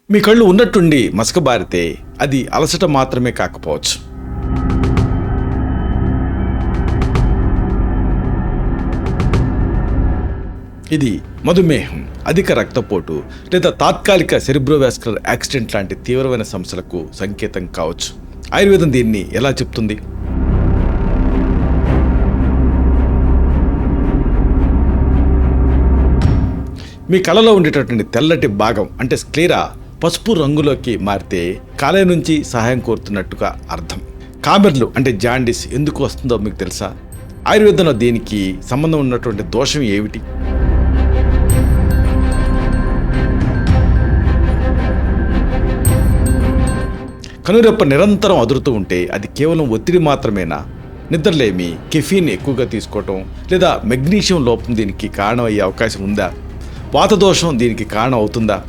మీ కళ్ళు ఉన్నట్టుండి మసకబారితే అది అలసట మాత్రమే కాకపోవచ్చు. ఇది మధుమేహం, అధిక రక్తపోటు లేదా తాత్కాలిక సెరిబ్రోవాస్కులర్ యాక్సిడెంట్ లాంటి తీవ్రమైన సమస్యలకు సంకేతం కావచ్చు. ఆయుర్వేదం దీన్ని ఎలా చెప్తుంది? మీ కళ్ళలో ఉండేటటువంటి తెల్లటి భాగం అంటే స్క్లెరా పసుపు రంగులోకి మారితే కాలేయం నుంచి సహాయం కోరుతున్నట్టుగా అర్థం. కామెర్లు అంటే జాండిస్ ఎందుకు వస్తుందో మీకు తెలుసా? ఆయుర్వేదంలో దీనికి సంబంధం ఉన్నటువంటి దోషం ఏమిటి? కనురెప్ప నిరంతరం అదురుతూ ఉంటే అది కేవలం ఒత్తిడి మాత్రమేనా? నిద్రలేమి, కెఫీన్ ఎక్కువగా తీసుకోవటం లేదా మెగ్నీషియం లోపం దీనికి కారణం అయ్యే అవకాశం ఉందా? వాతదోషం దీనికి కారణం అవుతుందా?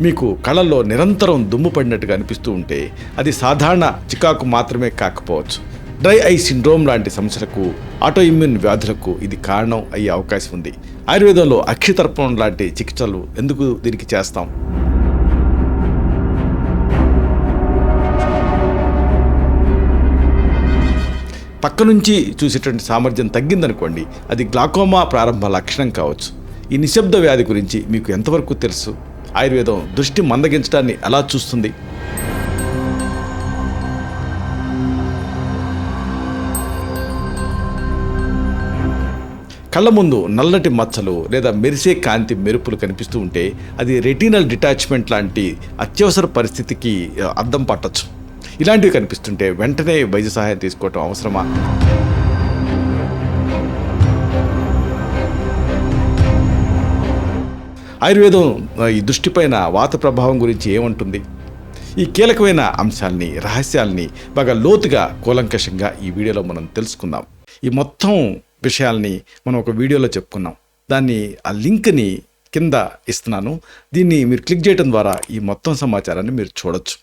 మీకు కళ్ళల్లో నిరంతరం దుమ్ము పడినట్టుగా అనిపిస్తూ ఉంటే అది సాధారణ చికాకు మాత్రమే కాకపోవచ్చు. డ్రై ఐ సిండ్రోమ్ లాంటి సమస్యలకు, ఆటో ఇమ్యూన్ వ్యాధులకు ఇది కారణం అయ్యే అవకాశం ఉంది. ఆయుర్వేదంలో అక్షితర్పణం లాంటి చికిత్సలు ఎందుకు దీనికి చేస్తాం? పక్క నుంచి చూసేటువంటి సామర్థ్యం తగ్గిందనుకోండి, అది గ్లాకోమా ప్రారంభ లక్షణం కావచ్చు. ఈ నిశ్శబ్ద వ్యాధి గురించి మీకు ఎంతవరకు తెలుసు? ఆయుర్వేదం దృష్టి మందగించడాన్ని ఎలా చూస్తుంది? కళ్ళ ముందు నల్లటి మచ్చలు లేదా మెరిసే కాంతి మెరుపులు కనిపిస్తూ ఉంటే అది రెటినల్ డిటాచ్మెంట్ లాంటి అత్యవసర పరిస్థితికి అద్దం పట్టచ్చు. ఇలాంటివి కనిపిస్తుంటే వెంటనే వైద్య సహాయం తీసుకోవటం అవసరమా? ఆయుర్వేదం ఈ దృష్టిపైన వాత ప్రభావం గురించి ఏమంటుంది? ఈ కీలకమైన అంశాలని, రహస్యాల్ని బాగా లోతుగా, కూలంకషంగా ఈ వీడియోలో మనం తెలుసుకుందాం. ఈ మొత్తం విషయాల్ని మనం ఒక వీడియోలో చెప్పుకున్నాం. ఆ లింక్ని కింద ఇస్తున్నాను. దీన్ని మీరు క్లిక్ చేయడం ద్వారా ఈ మొత్తం సమాచారాన్ని మీరు చూడొచ్చు.